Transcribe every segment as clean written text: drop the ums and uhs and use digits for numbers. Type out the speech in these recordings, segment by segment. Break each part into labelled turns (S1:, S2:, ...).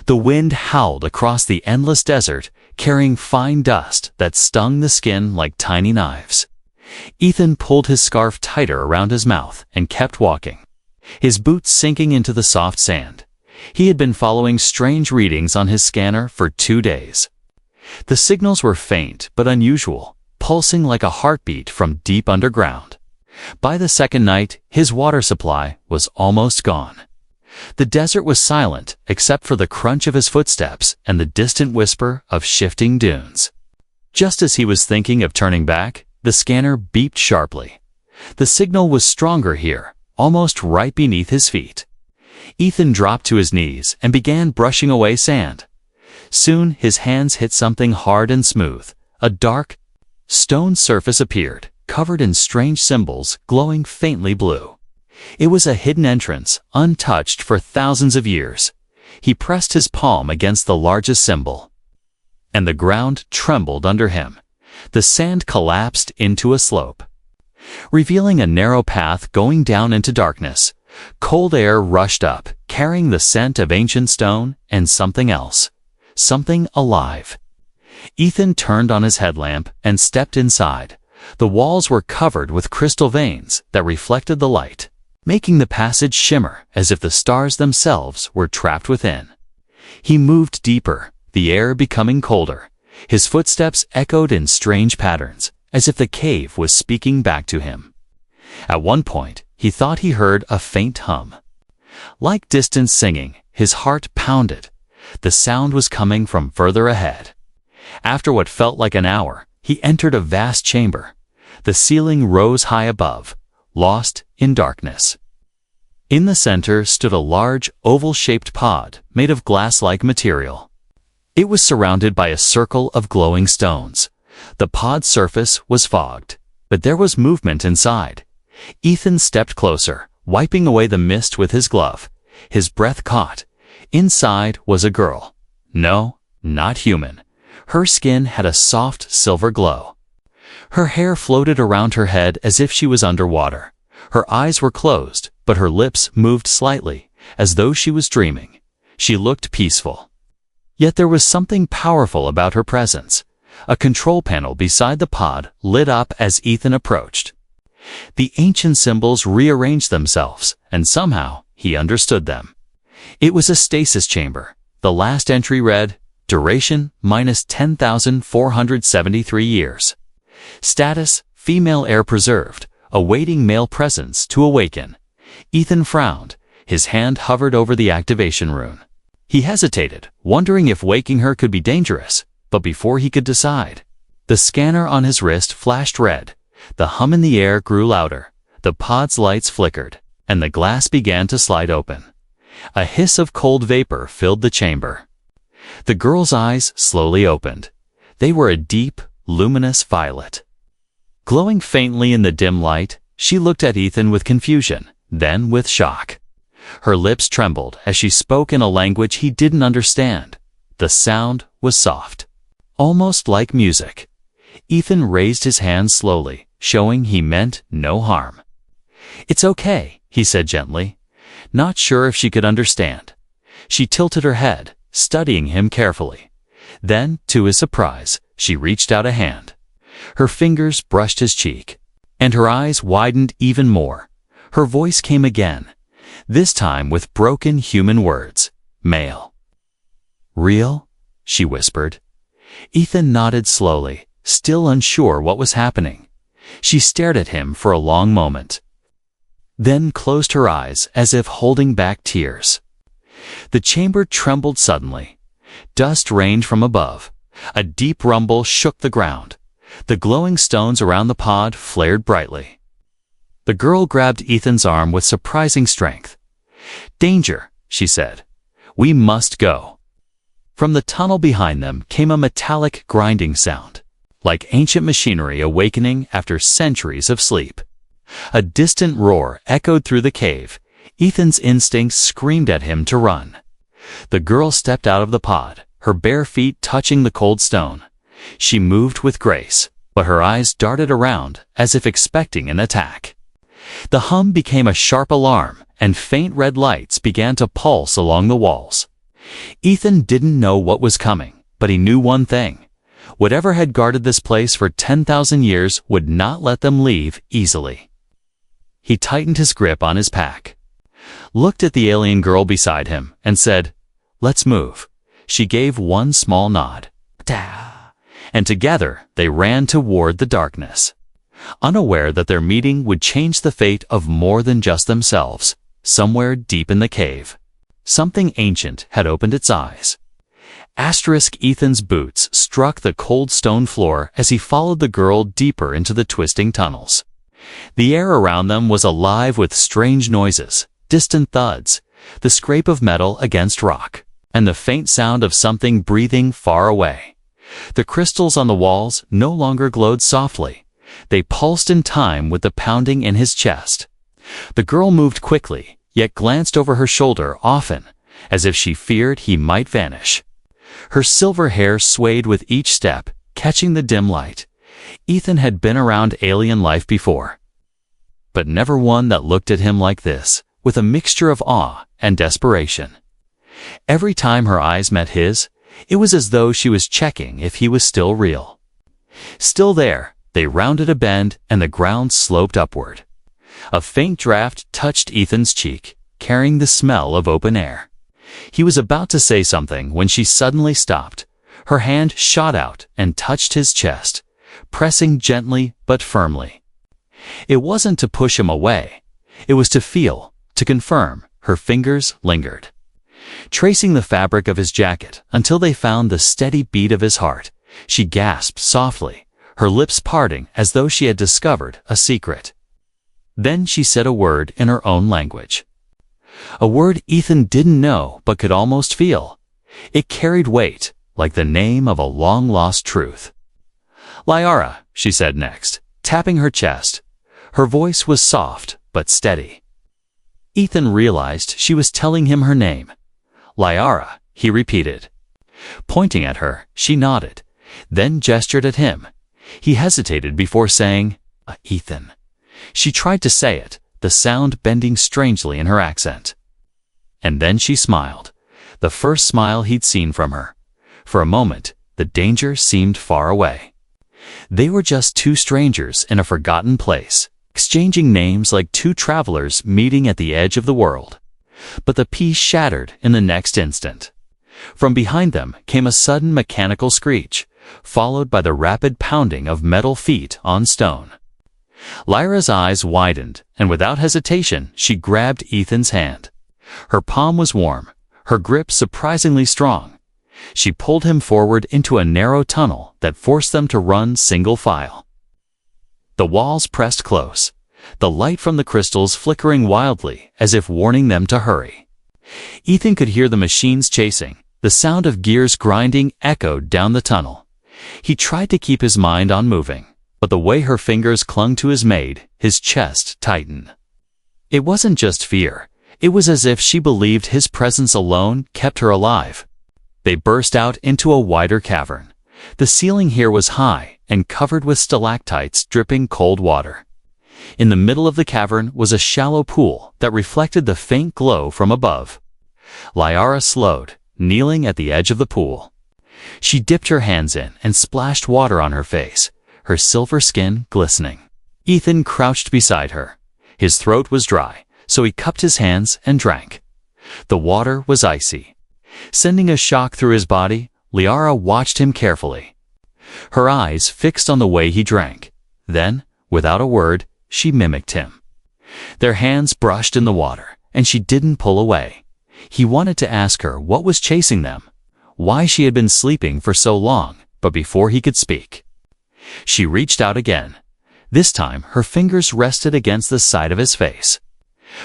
S1: The wind howled across the endless desert, carrying fine dust that stung the skin like tiny knives. Ethan pulled his scarf tighter around his mouth and kept walking, his boots sinking into the soft sand. He had been following strange readings on his scanner for 2 days. The signals were faint but unusual, pulsing like a heartbeat from deep underground. By the second night, his water supply was almost gone. The desert was silent except for the crunch of his footsteps and the distant whisper of shifting dunes. Just as he was thinking of turning back, the scanner beeped sharply. The signal was stronger here, almost right beneath his feet. Ethan dropped to his knees and began brushing away sand. Soon his hands hit something hard and smooth. A dark, stone surface appeared, covered in strange symbols glowing faintly blue. It was a hidden entrance, untouched for thousands of years. He pressed his palm against the largest symbol, and the ground trembled under him. The sand collapsed into a slope, revealing a narrow path going down into darkness. Cold air rushed up, carrying the scent of ancient stone and something else, something alive. Ethan turned on his headlamp and stepped inside. The walls were covered with crystal veins that reflected the light, making the passage shimmer as if the stars themselves were trapped within. He moved deeper, the air becoming colder. His footsteps echoed in strange patterns, as if the cave was speaking back to him. At one point, he thought he heard a faint hum. Like distant singing, his heart pounded. The sound was coming from further ahead. After what felt like an hour, he entered a vast chamber. The ceiling rose high above, lost in darkness. In the center stood a large, oval-shaped pod made of glass-like material. It was surrounded by a circle of glowing stones. The pod's surface was fogged, but there was movement inside. Ethan stepped closer, wiping away the mist with his glove. His breath caught. Inside was a girl. No, not human. Her skin had a soft silver glow. Her hair floated around her head as if she was underwater. Her eyes were closed, but her lips moved slightly, as though she was dreaming. She looked peaceful. Yet there was something powerful about her presence. A control panel beside the pod lit up as Ethan approached. The ancient symbols rearranged themselves, and somehow he understood them. It was a stasis chamber. The last entry read, duration minus 10,473 years. Status, female heir preserved, awaiting male presence to awaken. Ethan frowned. His hand hovered over the activation rune. He hesitated, wondering if waking her could be dangerous, but before he could decide, the scanner on his wrist flashed red. The hum in the air grew louder. The pod's lights flickered, and the glass began to slide open. A hiss of cold vapor filled the chamber. The girl's eyes slowly opened. They were a deep, luminous violet. Glowing faintly in the dim light, she looked at Ethan with confusion, then with shock. Her lips trembled as she spoke in a language he didn't understand. The sound was soft, almost like music. Ethan raised his hand slowly, showing he meant no harm. "It's okay," he said gently, not sure if she could understand. She tilted her head, studying him carefully. Then, to his surprise, she reached out a hand. Her fingers brushed his cheek, and her eyes widened even more. Her voice came again, this time with broken human words. "Male." "Real?" she whispered. Ethan nodded slowly, still unsure what was happening. She stared at him for a long moment, then closed her eyes as if holding back tears. The chamber trembled suddenly. Dust rained from above. A deep rumble shook the ground. The glowing stones around the pod flared brightly. The girl grabbed Ethan's arm with surprising strength. "Danger," she said. "We must go." From the tunnel behind them came a metallic grinding sound, like ancient machinery awakening after centuries of sleep. A distant roar echoed through the cave. Ethan's instincts screamed at him to run. The girl stepped out of the pod, her bare feet touching the cold stone. She moved with grace, but her eyes darted around as if expecting an attack. The hum became a sharp alarm, and faint red lights began to pulse along the walls. Ethan didn't know what was coming, but he knew one thing. Whatever had guarded this place for 10,000 years would not let them leave easily. He tightened his grip on his pack, looked at the alien girl beside him, and said, "Let's move." She gave one small nod. And together they ran toward the darkness, unaware that their meeting would change the fate of more than just themselves. Somewhere deep in the cave, something ancient had opened its eyes. Ethan's boots struck the cold stone floor as he followed the girl deeper into the twisting tunnels. The air around them was alive with strange noises, distant thuds, the scrape of metal against rock, and the faint sound of something breathing far away. The crystals on the walls no longer glowed softly. They pulsed in time with the pounding in his chest. The girl moved quickly, yet glanced over her shoulder often, as if she feared he might vanish. Her silver hair swayed with each step, catching the dim light. Ethan had been around alien life before, but never one that looked at him like this, with a mixture of awe and desperation. Every time her eyes met his, it was as though she was checking if he was still real. Still there, they rounded a bend and the ground sloped upward. A faint draft touched Ethan's cheek, carrying the smell of open air. He was about to say something when she suddenly stopped. Her hand shot out and touched his chest, pressing gently but firmly. It wasn't to push him away. It was to feel, to confirm. Her fingers lingered, tracing the fabric of his jacket until they found the steady beat of his heart. She gasped softly, her lips parting as though she had discovered a secret. Then she said a word in her own language. A word Ethan didn't know but could almost feel. It carried weight, like the name of a long-lost truth. "Lyara," she said next, tapping her chest. Her voice was soft but steady. Ethan realized she was telling him her name. "Lyara," he repeated. Pointing at her, she nodded, then gestured at him. He hesitated before saying, "Ethan." She tried to say it, the sound bending strangely in her accent. And then she smiled, the first smile he'd seen from her. For a moment, the danger seemed far away. They were just two strangers in a forgotten place, exchanging names like two travelers meeting at the edge of the world. But the peace shattered in the next instant. From behind them came a sudden mechanical screech, followed by the rapid pounding of metal feet on stone. Lyra's eyes widened, and without hesitation, she grabbed Ethan's hand. Her palm was warm, her grip surprisingly strong. She pulled him forward into a narrow tunnel that forced them to run single file. The walls pressed close, the light from the crystals flickering wildly as if warning them to hurry. Ethan could hear the machines chasing. The sound of gears grinding echoed down the tunnel. He tried to keep his mind on moving, but the way her fingers clung to his made his chest tighten. It wasn't just fear. It was as if she believed his presence alone kept her alive. They burst out into a wider cavern. The ceiling here was high and covered with stalactites dripping cold water. In the middle of the cavern was a shallow pool that reflected the faint glow from above. Lyara slowed, kneeling at the edge of the pool. She dipped her hands in and splashed water on her face, her silver skin glistening. Ethan crouched beside her. His throat was dry, so he cupped his hands and drank. The water was icy. Sending a shock through his body, Lyara watched him carefully, her eyes fixed on the way he drank. Then, without a word, she mimicked him. Their hands brushed in the water, and she didn't pull away. He wanted to ask her what was chasing them, why she had been sleeping for so long, but before he could speak, she reached out again. This time, her fingers rested against the side of his face.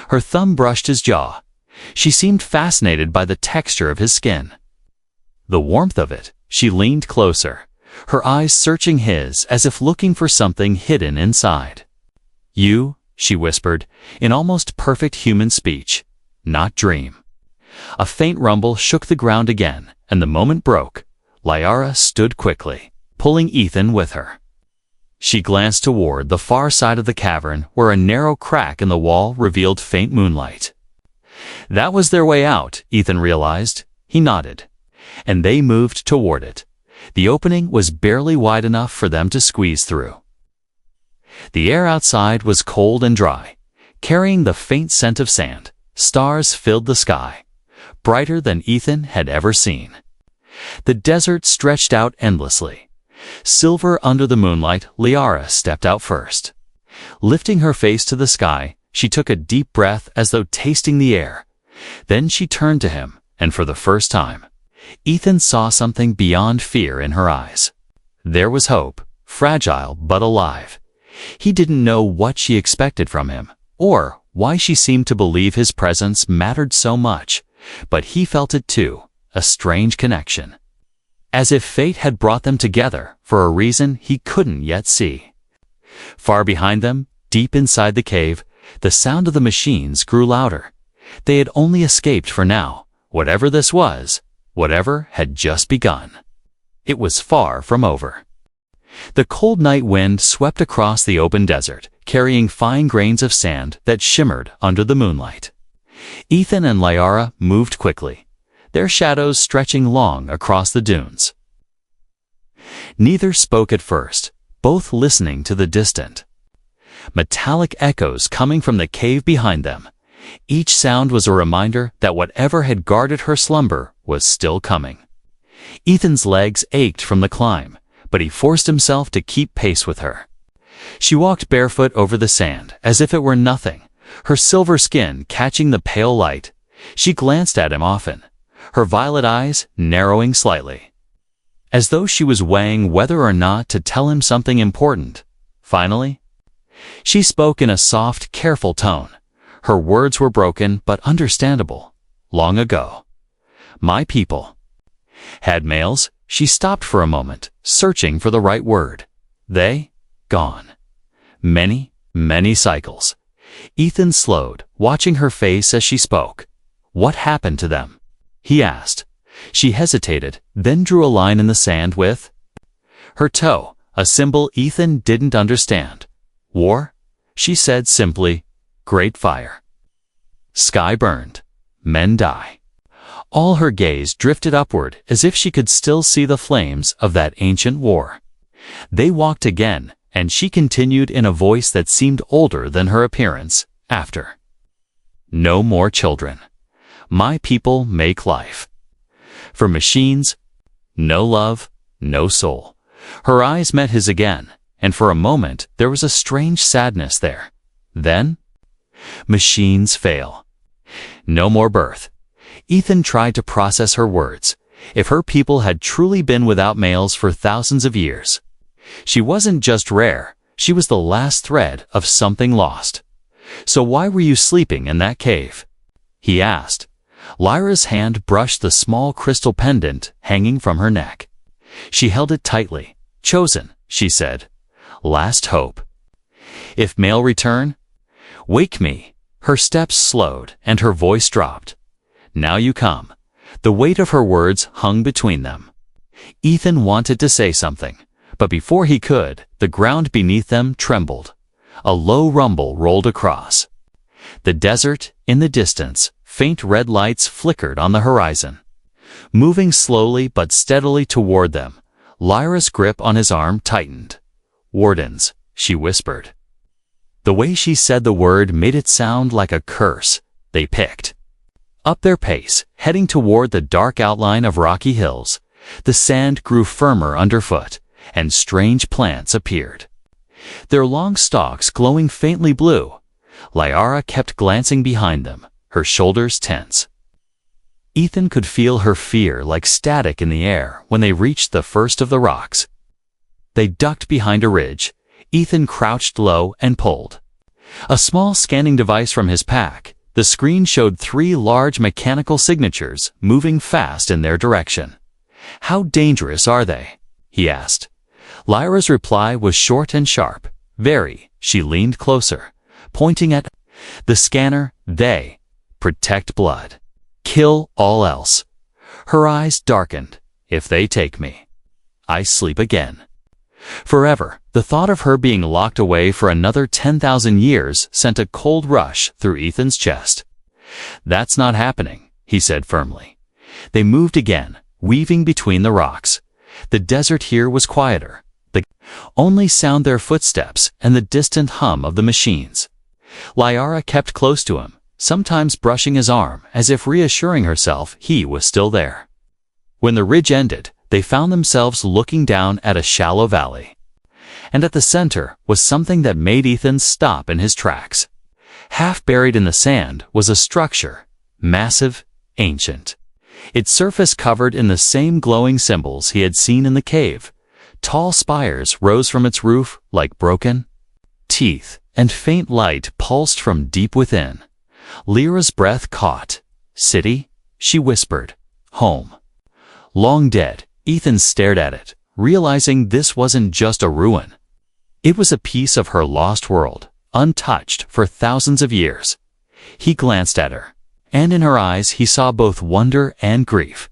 S1: Her thumb brushed his jaw. She seemed fascinated by the texture of his skin, the warmth of it. She leaned closer, her eyes searching his as if looking for something hidden inside. "You," she whispered, in almost perfect human speech, "not dream." A faint rumble shook the ground again, and the moment broke. Lyara stood quickly, pulling Ethan with her. She glanced toward the far side of the cavern where a narrow crack in the wall revealed faint moonlight. That was their way out, Ethan realized. He nodded, and they moved toward it. The opening was barely wide enough for them to squeeze through. The air outside was cold and dry, carrying the faint scent of sand. Stars filled the sky, brighter than Ethan had ever seen. The desert stretched out endlessly. Silver under the moonlight, Liara stepped out first. Lifting her face to the sky, she took a deep breath as though tasting the air. Then she turned to him, and for the first time, Ethan saw something beyond fear in her eyes. There was hope, fragile but alive. He didn't know what she expected from him, or why she seemed to believe his presence mattered so much, but he felt it too, a strange connection. As if fate had brought them together for a reason he couldn't yet see. Far behind them, deep inside the cave, the sound of the machines grew louder. They had only escaped for now, whatever this was, whatever had just begun. It was far from over. The cold night wind swept across the open desert, carrying fine grains of sand that shimmered under the moonlight. Ethan and Liara moved quickly, their shadows stretching long across the dunes. Neither spoke at first, both listening to the distant, metallic echoes coming from the cave behind them. Each sound was a reminder that whatever had guarded her slumber was still coming. Ethan's legs ached from the climb, but he forced himself to keep pace with her. She walked barefoot over the sand, as if it were nothing, her silver skin catching the pale light. She glanced at him often, her violet eyes narrowing slightly, as though she was weighing whether or not to tell him something important. Finally, she spoke in a soft, careful tone. Her words were broken but understandable. Long ago, my people had males. She stopped for a moment, searching for the right word. They? Gone. Many, many cycles. Ethan slowed, watching her face as she spoke. What happened to them? He asked. She hesitated, then drew a line in the sand with her toe, a symbol Ethan didn't understand. War? She said simply. Great fire. Sky burned. Men die. All her gaze drifted upward as if she could still see the flames of that ancient war. They walked again, and she continued in a voice that seemed older than her appearance. After. No more children. My people make life. For machines, no love, no soul. Her eyes met his again, and for a moment there was a strange sadness there. Then, machines fail. No more birth. Ethan tried to process her words. If her people had truly been without males for thousands of years, she wasn't just rare, she was the last thread of something lost. So why were you sleeping in that cave? He asked. Lyra's hand brushed the small crystal pendant hanging from her neck. She held it tightly. Chosen, she said. Last hope. If male return, wake me. Her steps slowed and her voice dropped. Now you come. The weight of her words hung between them. Ethan wanted to say something, but before he could, the ground beneath them trembled. A low rumble rolled across the desert. In the distance, faint red lights flickered on the horizon. Moving slowly but steadily toward them, Lyra's grip on his arm tightened. Wardens, she whispered. The way she said the word made it sound like a curse. They picked up their pace, heading toward the dark outline of rocky hills. The sand grew firmer underfoot, and strange plants appeared, their long stalks glowing faintly blue. Liara kept glancing behind them, her shoulders tense. Ethan could feel her fear like static in the air when they reached the first of the rocks. They ducked behind a ridge. Ethan crouched low and pulled a small scanning device from his pack. The screen showed 3 large mechanical signatures moving fast in their direction. How dangerous are they? He asked. Lyra's reply was short and sharp. Very. She leaned closer, pointing at the scanner. They protect blood. Kill all else. Her eyes darkened. If they take me, I sleep again. Forever. The thought of her being locked away for another 10,000 years sent a cold rush through Ethan's chest. That's not happening, he said firmly. They moved again, weaving between the rocks. The desert here was quieter. The only sound their footsteps and the distant hum of the machines. Liara kept close to him, sometimes brushing his arm as if reassuring herself he was still there. When the ridge ended, they found themselves looking down at a shallow valley. And at the center was something that made Ethan stop in his tracks. Half buried in the sand was a structure, massive, ancient. Its surface covered in the same glowing symbols he had seen in the cave. Tall spires rose from its roof like broken teeth, and faint light pulsed from deep within. Lyra's breath caught. City? She whispered. Home. Long dead, Ethan stared at it, realizing this wasn't just a ruin. It was a piece of her lost world, untouched for thousands of years. He glanced at her, and in her eyes he saw both wonder and grief.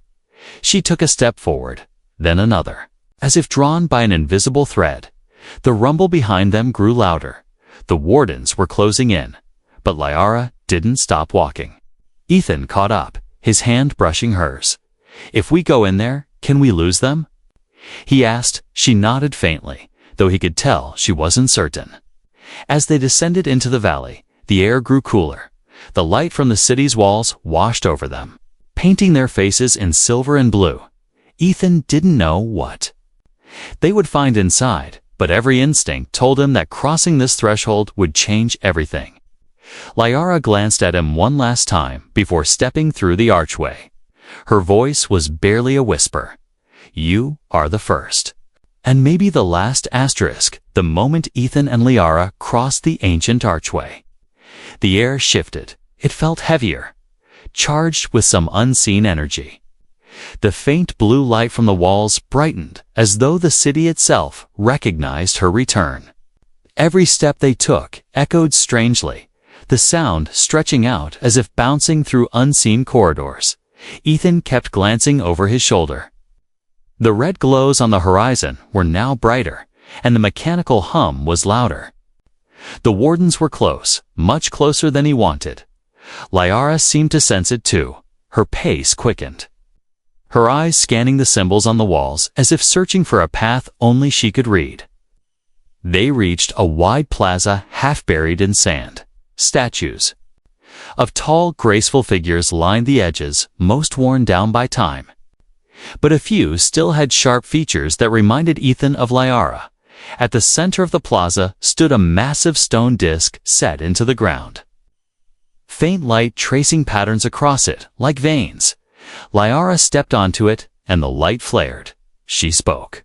S1: She took a step forward, then another, as if drawn by an invisible thread. The rumble behind them grew louder. The wardens were closing in, but Liara didn't stop walking. Ethan caught up, his hand brushing hers. If we go in there, can we lose them? He asked. She nodded faintly, though he could tell she wasn't certain. As they descended into the valley, the air grew cooler. The light from the city's walls washed over them, painting their faces in silver and blue. Ethan didn't know what they would find inside, but every instinct told him that crossing this threshold would change everything. Liara glanced at him one last time before stepping through the archway. Her voice was barely a whisper. You are the first. And maybe the last asterisk, the moment Ethan and Liara crossed the ancient archway. The air shifted. It felt heavier, charged with some unseen energy. The faint blue light from the walls brightened as though the city itself recognized her return. Every step they took echoed strangely, the sound stretching out as if bouncing through unseen corridors. Ethan kept glancing over his shoulder. The red glows on the horizon were now brighter, and the mechanical hum was louder. The wardens were close, much closer than he wanted. Liara seemed to sense it too. Her pace quickened, her eyes scanning the symbols on the walls as if searching for a path only she could read. They reached a wide plaza half buried in sand. Statues of tall, graceful figures lined the edges, most worn down by time. But a few still had sharp features that reminded Ethan of Liara. At the center of the plaza stood a massive stone disc set into the ground. Faint light tracing patterns across it, like veins. Liara stepped onto it, and the light flared. She spoke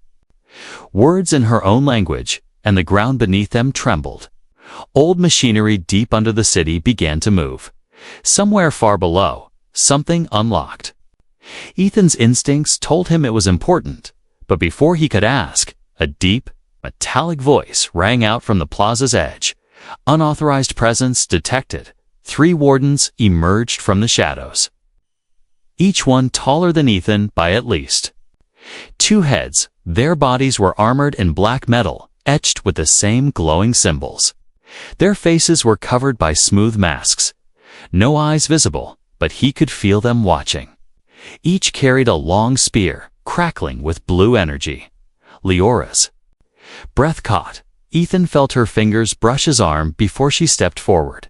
S1: words in her own language, and the ground beneath them trembled. Old machinery deep under the city began to move. Somewhere far below, something unlocked. Ethan's instincts told him it was important, but before he could ask, a deep, metallic voice rang out from the plaza's edge. Unauthorized presence detected. 3 wardens emerged from the shadows, each one taller than Ethan by at least 2 heads. Their bodies were armored in black metal, etched with the same glowing symbols. Their faces were covered by smooth masks. No eyes visible, but he could feel them watching. Each carried a long spear, crackling with blue energy. Liora's breath caught. Ethan felt her fingers brush his arm before she stepped forward.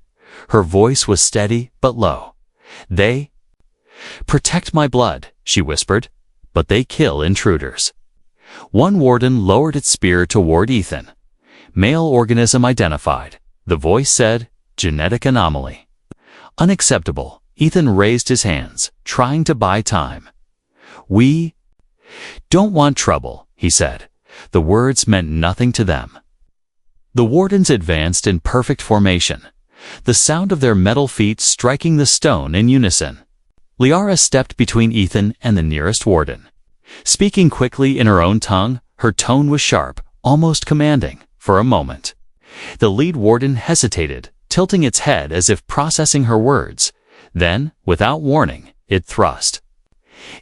S1: Her voice was steady but low. They protect my blood, she whispered, but they kill intruders. One warden lowered its spear toward Ethan. Male organism identified. The voice said, genetic anomaly. Unacceptable. Ethan raised his hands, trying to buy time. We don't want trouble, he said. The words meant nothing to them. The wardens advanced in perfect formation, the sound of their metal feet striking the stone in unison. Liara stepped between Ethan and the nearest warden. Speaking quickly in her own tongue, her tone was sharp, almost commanding, for a moment. The lead warden hesitated, tilting its head as if processing her words. Then, without warning, it thrust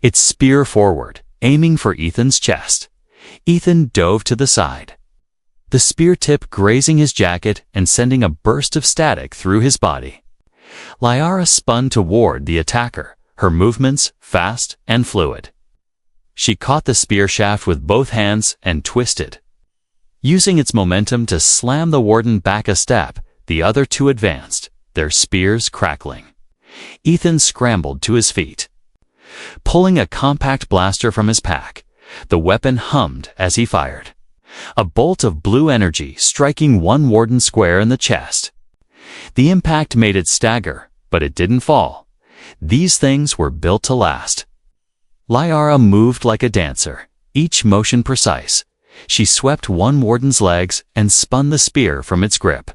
S1: its spear forward, aiming for Ethan's chest. Ethan dove to the side, the spear tip grazing his jacket and sending a burst of static through his body. Liara spun toward the attacker, her movements fast and fluid. She caught the spear shaft with both hands and twisted. Using its momentum to slam the warden back a step, the other two advanced, their spears crackling. Ethan scrambled to his feet. Pulling a compact blaster from his pack, the weapon hummed as he fired. A bolt of blue energy striking one warden square in the chest. The impact made it stagger, but it didn't fall. These things were built to last. Liara moved like a dancer, each motion precise. She swept one warden's legs and spun the spear from its grip.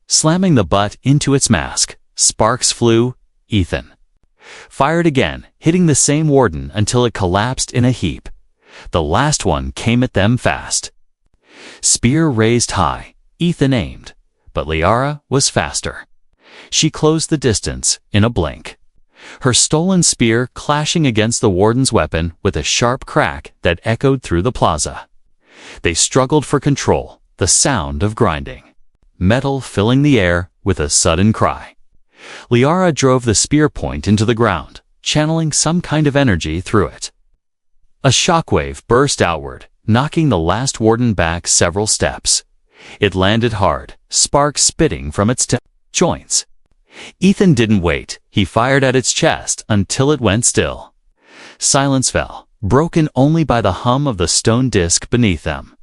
S1: Slamming the butt into its mask, sparks flew. Ethan fired again, hitting the same warden until it collapsed in a heap. The last one came at them fast. Spear raised high, Ethan aimed, but Liara was faster. She closed the distance in a blink. Her stolen spear clashing against the warden's weapon with a sharp crack that echoed through the plaza. They struggled for control, the sound of grinding. Metal filling the air with a sudden cry. Liara drove the spear point into the ground, channeling some kind of energy through it. A shockwave burst outward, knocking the last warden back several steps. It landed hard, sparks spitting from its joints. Ethan didn't wait. He fired at its chest until it went still. Silence fell, broken only by the hum of the stone disc beneath them.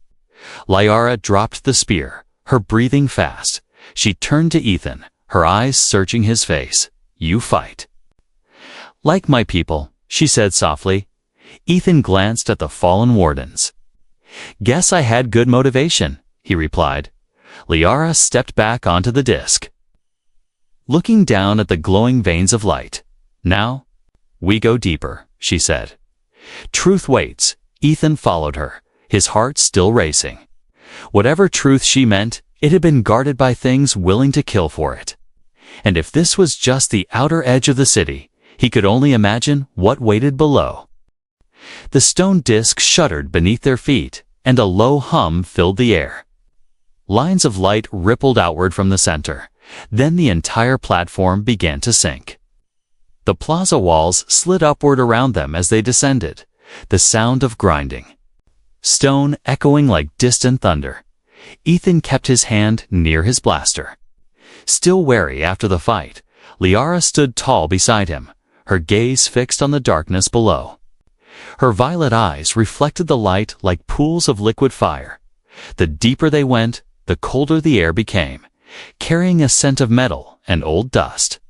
S1: Liara dropped the spear, her breathing fast. She turned to Ethan, her eyes searching his face. "You fight." "Like my people," she said softly. Ethan glanced at the fallen wardens. "Guess I had good motivation," he replied. Liara stepped back onto the disc, looking down at the glowing veins of light. "Now, we go deeper," she said. "Truth waits." Ethan followed her, his heart still racing. Whatever truth she meant, it had been guarded by things willing to kill for it. And if this was just the outer edge of the city, he could only imagine what waited below. The stone disc shuddered beneath their feet, and a low hum filled the air. Lines of light rippled outward from the center. Then the entire platform began to sink. The plaza walls slid upward around them as they descended, the sound of grinding. Stone echoing like distant thunder. Ethan kept his hand near his blaster. Still wary after the fight, Liara stood tall beside him, her gaze fixed on the darkness below. Her violet eyes reflected the light like pools of liquid fire. The deeper they went, the colder the air became, carrying a scent of metal and old dust.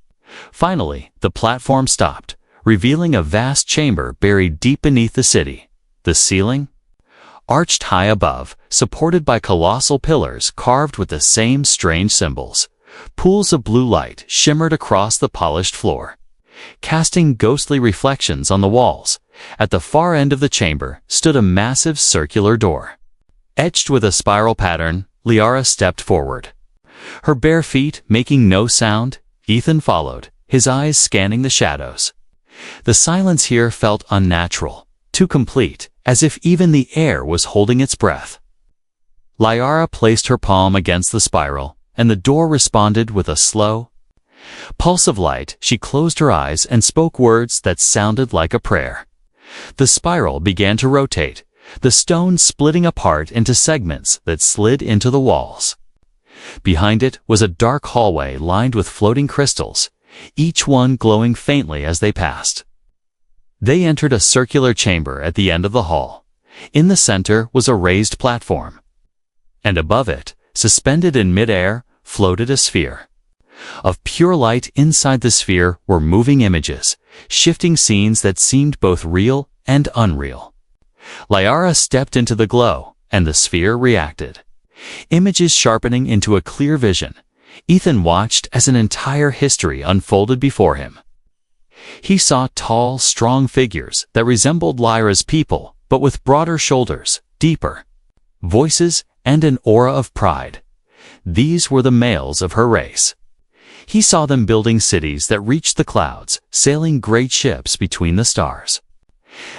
S1: Finally, the platform stopped, revealing a vast chamber buried deep beneath the city. The ceiling, arched high above, supported by colossal pillars carved with the same strange symbols. Pools of blue light shimmered across the polished floor, casting ghostly reflections on the walls. At the far end of the chamber stood a massive circular door. Etched with a spiral pattern, Liara stepped forward. Her bare feet making no sound, Ethan followed, his eyes scanning the shadows. The silence here felt unnatural, too complete, as if even the air was holding its breath. Liara placed her palm against the spiral, and the door responded with a slow pulse of light. She closed her eyes and spoke words that sounded like a prayer. The spiral began to rotate, the stone splitting apart into segments that slid into the walls. Behind it was a dark hallway lined with floating crystals, each one glowing faintly as they passed. They entered a circular chamber at the end of the hall. In the center was a raised platform, and above it, suspended in mid-air, floated a sphere. Of pure light inside the sphere were moving images, shifting scenes that seemed both real and unreal. Liara stepped into the glow, and the sphere reacted. Images sharpening into a clear vision. Ethan watched as an entire history unfolded before him. He saw tall, strong figures that resembled Lyra's people, but with broader shoulders, deeper voices, and an aura of pride. These were the males of her race. He saw them building cities that reached the clouds, sailing great ships between the stars.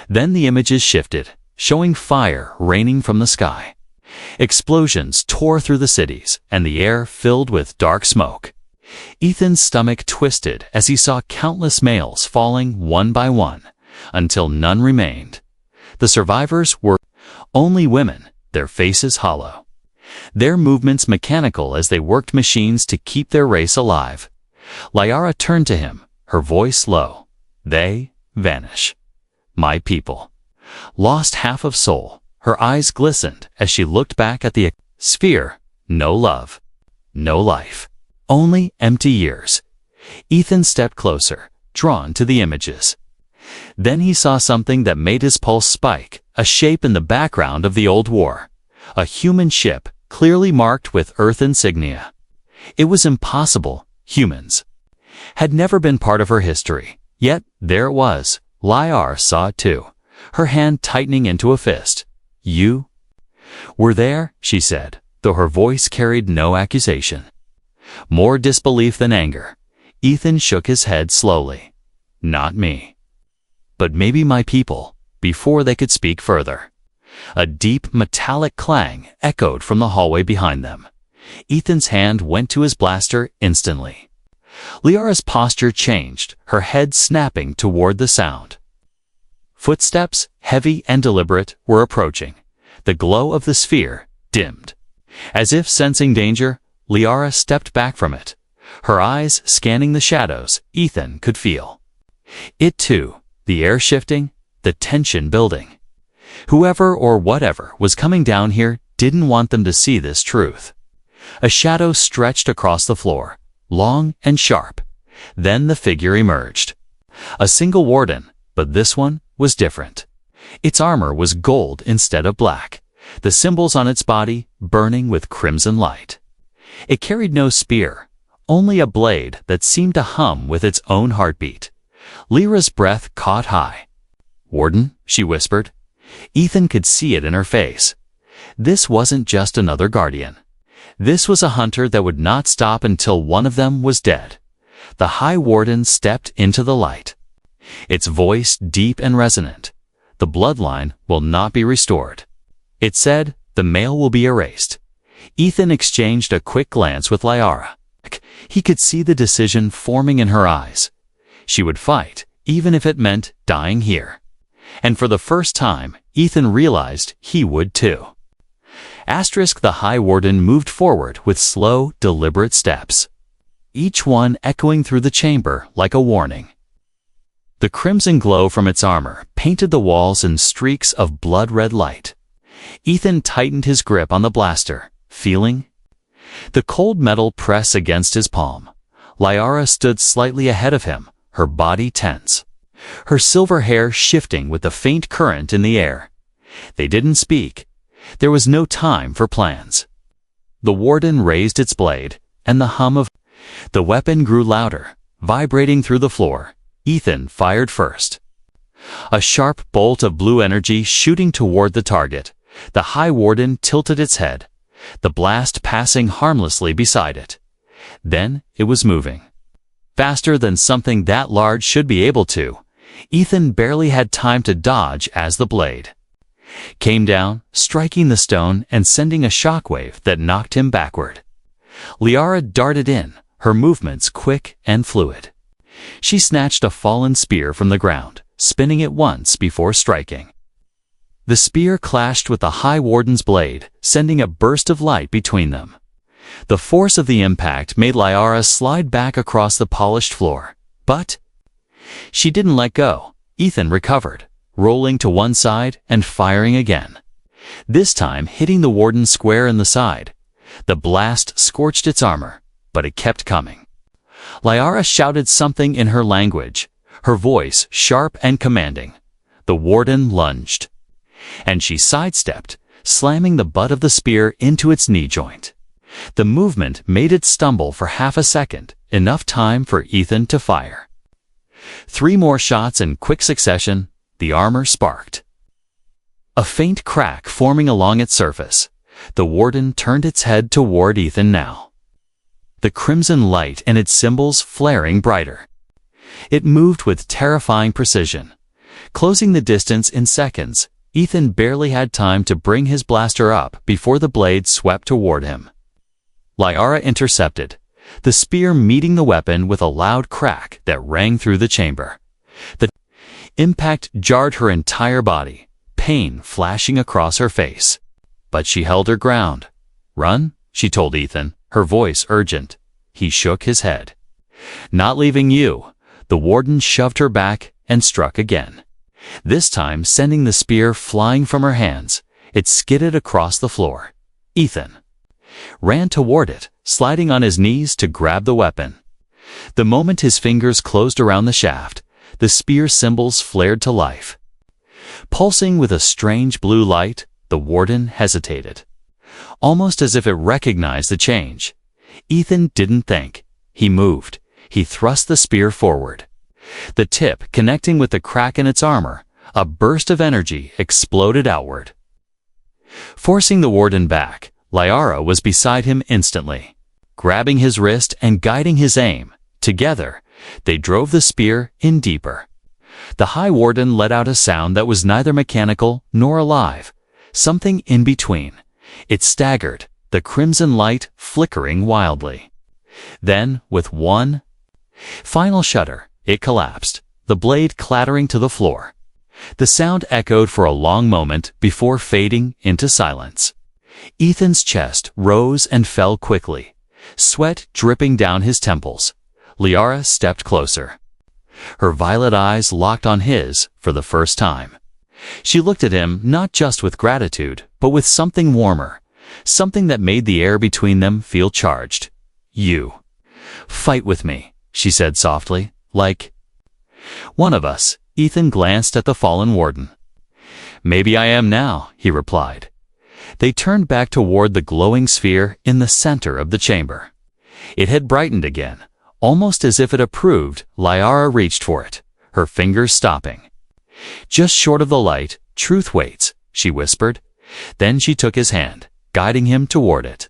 S1: Then the images shifted, showing fire raining from the sky. Explosions tore through the cities, and the air filled with dark smoke. Ethan's stomach twisted as he saw countless males falling one by one, until none remained. The survivors were only women, their faces hollow, their movements mechanical as they worked machines to keep their race alive. Liara turned to him, her voice low. They vanish. My people. Lost half of soul, her eyes glistened as she looked back at the sphere. No love. No life. Only empty years. Ethan stepped closer, drawn to the images. Then he saw something that made his pulse spike, a shape in the background of the old war. A human ship, clearly marked with Earth insignia. It was impossible. Humans had never been part of her history. Yet, there it was. Liara saw it too, her hand tightening into a fist. You were there, she said, though her voice carried no accusation. More disbelief than anger. Ethan shook his head slowly. Not me. But maybe my people, before they could speak further. A deep, metallic clang echoed from the hallway behind them. Ethan's hand went to his blaster instantly. Liara's posture changed, her head snapping toward the sound. Footsteps, heavy and deliberate, were approaching. The glow of the sphere dimmed. As if sensing danger, Liara stepped back from it. Her eyes scanning the shadows Ethan could feel. It too, the air shifting, the tension building. Whoever or whatever was coming down here didn't want them to see this truth. A shadow stretched across the floor, long and sharp. Then the figure emerged. A single warden, but this one was different. Its armor was gold instead of black, the symbols on its body burning with crimson light. It carried no spear, only a blade that seemed to hum with its own heartbeat. Lyra's breath caught high. Warden, she whispered. Ethan could see it in her face. This wasn't just another guardian. This was a hunter that would not stop until one of them was dead. The High Warden stepped into the light. Its voice deep and resonant. The bloodline will not be restored. It said, the male will be erased. Ethan exchanged a quick glance with Liara. He could see the decision forming in her eyes. She would fight, even if it meant dying here. And for the first time, Ethan realized he would too. The High Warden moved forward with slow, deliberate steps, each one echoing through the chamber like a warning. The crimson glow from its armor painted the walls in streaks of blood-red light. Ethan tightened his grip on the blaster, feeling the cold metal press against his palm. Liara stood slightly ahead of him, her body tense, her silver hair shifting with the faint current in the air. They didn't speak. There was no time for plans. The warden raised its blade, and the hum of the weapon grew louder, vibrating through the floor. Ethan fired first. A sharp bolt of blue energy shooting toward the target. The High Warden tilted its head, the blast passing harmlessly beside it. Then it was moving. Faster than something that large should be able to. Ethan barely had time to dodge as the blade came down, striking the stone and sending a shockwave that knocked him backward. Liara darted in, her movements quick and fluid. She snatched a fallen spear from the ground, spinning it once before striking. The spear clashed with the High Warden's blade, sending a burst of light between them. The force of the impact made Liara slide back across the polished floor. But she didn't let go. Ethan recovered, rolling to one side and firing again. This time hitting the warden square in the side. The blast scorched its armor, but it kept coming. Liara shouted something in her language, her voice sharp and commanding. The warden lunged, and she sidestepped, slamming the butt of the spear into its knee joint. The movement made it stumble for half a second, enough time for Ethan to fire. 3 more shots in quick succession, the armor sparked. A faint crack forming along its surface. The warden turned its head toward Ethan now, the crimson light and its symbols flaring brighter. It moved with terrifying precision, closing the distance in seconds. Ethan barely had time to bring his blaster up before the blade swept toward him. Liara intercepted, the spear meeting the weapon with a loud crack that rang through the chamber. The impact jarred her entire body, pain flashing across her face. But she held her ground. "Run," she told Ethan, her voice urgent. He shook his head. "Not leaving you." The warden shoved her back and struck again, this time sending the spear flying from her hands. It skidded across the floor. Ethan ran toward it, sliding on his knees to grab the weapon. The moment his fingers closed around the shaft, the spear symbols flared to life. Pulsing with a strange blue light, the warden hesitated, almost as if it recognized the change. Ethan didn't think. He moved. He thrust the spear forward. The tip connecting with the crack in its armor, a burst of energy exploded outward. Forcing the warden back, Liara was beside him instantly, grabbing his wrist and guiding his aim. Together, they drove the spear in deeper. The High Warden let out a sound that was neither mechanical nor alive, something in between. It staggered, the crimson light flickering wildly. Then, with one final shudder, it collapsed, the blade clattering to the floor. The sound echoed for a long moment before fading into silence. Ethan's chest rose and fell quickly, sweat dripping down his temples. Liara stepped closer. Her violet eyes locked on his for the first time. She looked at him not just with gratitude, but with something warmer, something that made the air between them feel charged. "You fight with me," she said softly, "like one of us." Ethan glanced at the fallen warden. "Maybe I am now," he replied. They turned back toward the glowing sphere in the center of the chamber. It had brightened again, almost as if it approved. Liara reached for it, her fingers stopping. "Just short of the light, truth waits," she whispered. Then she took his hand, guiding him toward it.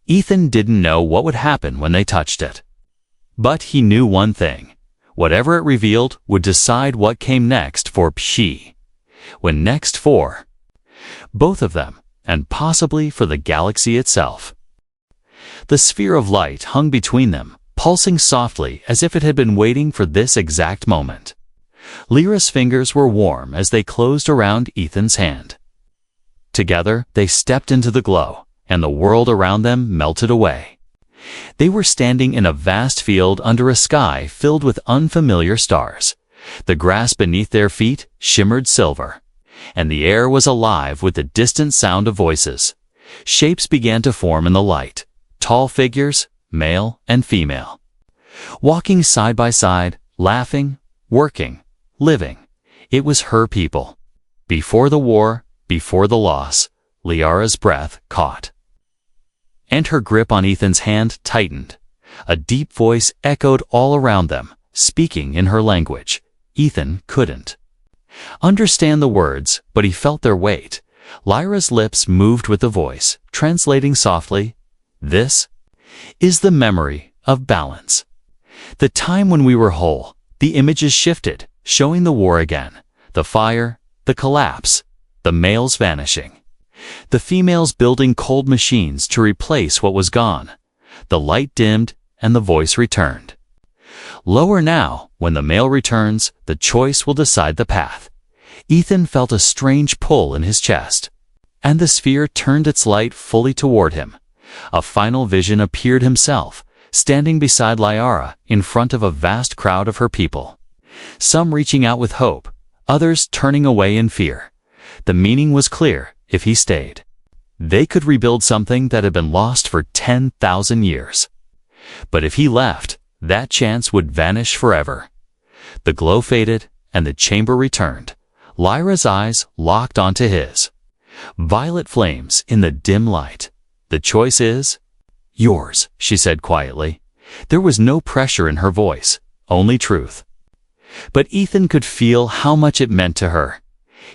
S1: Ethan didn't know what would happen when they touched it. But he knew one thing. Whatever it revealed would decide what came next for Pshi. When next for both of them, and possibly for the galaxy itself. The sphere of light hung between them, pulsing softly as if it had been waiting for this exact moment. Lyra's fingers were warm as they closed around Ethan's hand. Together, they stepped into the glow, and the world around them melted away. They were standing in a vast field under a sky filled with unfamiliar stars. The grass beneath their feet shimmered silver, and the air was alive with the distant sound of voices. Shapes began to form in the light, tall figures, male and female, walking side by side, laughing, working, living. It was her people. Before the war, before the loss, Liara's breath caught. And her grip on Ethan's hand tightened. A deep voice echoed all around them, speaking in her language. Ethan couldn't understand the words, but he felt their weight. Lyra's lips moved with the voice, translating softly, "This is the memory of balance. The time when we were whole." The images shifted, showing the war again, the fire, the collapse, the males vanishing, the females building cold machines to replace what was gone. The light dimmed and the voice returned. Lower now, when the male returns, the choice will decide the path. Ethan felt a strange pull in his chest, and the sphere turned its light fully toward him. A final vision appeared himself, standing beside Liara in front of a vast crowd of her people. Some reaching out with hope, others turning away in fear. The meaning was clear. If he stayed, they could rebuild something that had been lost for 10,000 years. But if he left, that chance would vanish forever. The glow faded, and the chamber returned. Lyra's eyes locked onto his. Violet flames in the dim light. "The choice is yours," she said quietly. There was no pressure in her voice, only truth. But Ethan could feel how much it meant to her.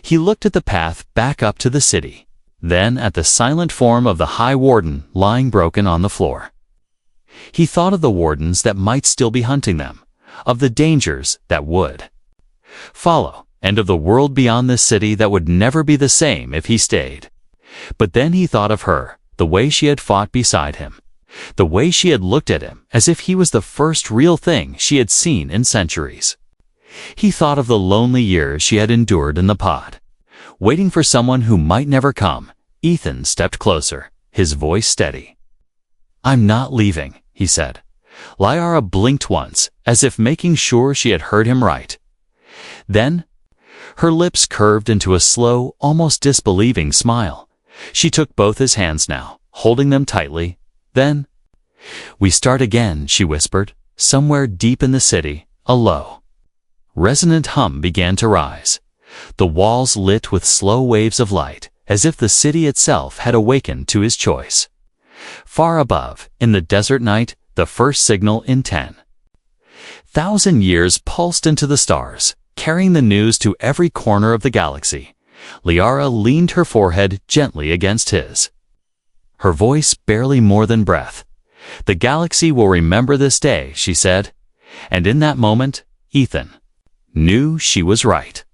S1: He looked at the path back up to the city, then at the silent form of the High Warden lying broken on the floor. He thought of the wardens that might still be hunting them, of the dangers that would follow, and of the world beyond this city that would never be the same if he stayed. But then he thought of her, the way she had fought beside him, The way she had looked at him, as if he was the first real thing she had seen in centuries. He thought of the lonely years she had endured in the pod. Waiting for someone who might never come, Ethan stepped closer, his voice steady. "I'm not leaving," he said. Liara blinked once, as if making sure she had heard him right. Then, her lips curved into a slow, almost disbelieving smile. She took both his hands now, holding them tightly. Then, "We start again," she whispered. Somewhere deep in the city, a low, resonant hum began to rise. The walls lit with slow waves of light, as if the city itself had awakened to his choice. Far above, in the desert night, the first signal in 10,000 years pulsed into the stars, carrying the news to every corner of the galaxy. Liara leaned her forehead gently against his, her voice barely more than breath. "The galaxy will remember this day," she said. And in that moment, Ethan knew she was right.